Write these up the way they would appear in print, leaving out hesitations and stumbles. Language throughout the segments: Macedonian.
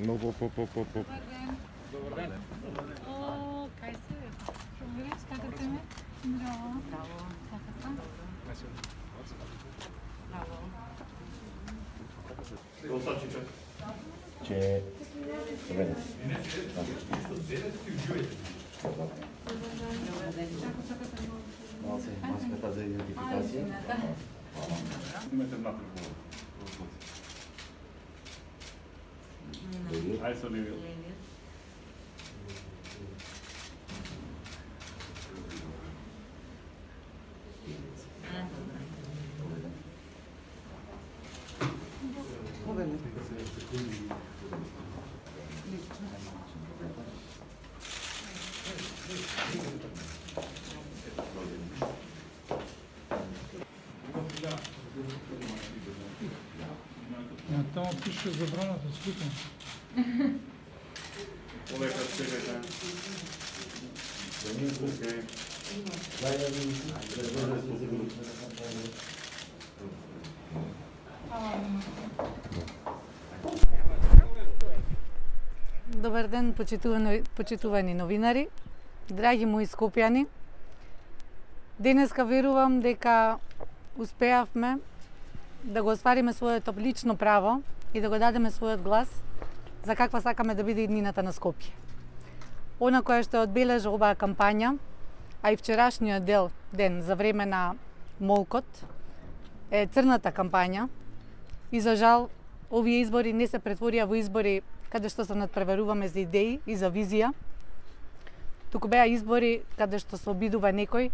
No, po. Добър ден. О, кай се? Добре, как се ме? Браво. Браво. Как сте? Браво. Че... Добре. Маската за идентификация. Имате една препоръка. Айде се Оливия. Там пише забраната сликане. Олега, чекайте. Окей. Добар ден, почитувани новинари, драги мои скопјани. Денеска верувам дека успеавме да го оствариме своето лично право и да го дадеме својот глас за каква сакаме да биде иднината на Скопје. Она која што одбележа оваа кампања, а и вчерашниот ден за време на молкот, е црната кампања и за жал овие избори не се претворија во избори каде што се надпреваруваме за идеи и за визија, туку беа избори каде што се обидува некој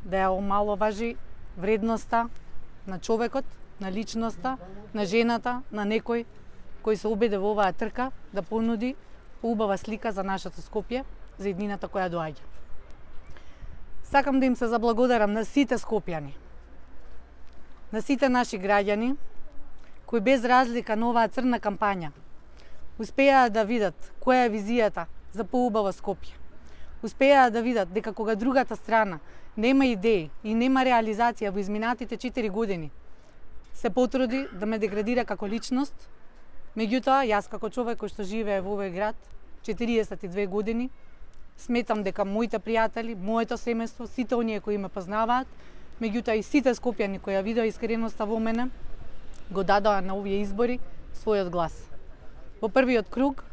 да ја омаловажи вредноста на човекот, на личноста, на жената, на некој кој се обиде во оваа трка да понуди убава слика за нашето Скопје, за иднината која доаѓа. Сакам да им се заблагодарам на сите скопјани, на сите наши граѓани, кои без разлика на оваа црна кампања успеаа да видат која е визијата за поубаво Скопје. Успеаа да видат дека кога другата страна нема идеи и нема реализација во изминатите 4 години, се потруди да ме деградира како личност. Меѓутоа, јас како човек кој што живее во овој град 42 години, сметам дека моите пријатели, моето семејство, сите оние кои ме познаваат, меѓутоа и сите скопјани кои ја видеа искреноста во мене, го дадоа на овие избори својот глас. Во првиот круг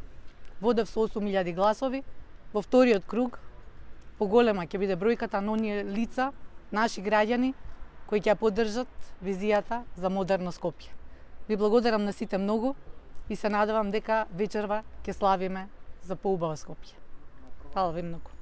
водев со 8.000 гласови, во вториот круг поголема ќе биде бројката на оние лица, наши граѓани, кои ќе ја поддржат визијата за модерно Скопје. Ви благодарам на сите многу и се надевам дека вечерва ќе славиме за поубаво Скопје. Фала ви многу.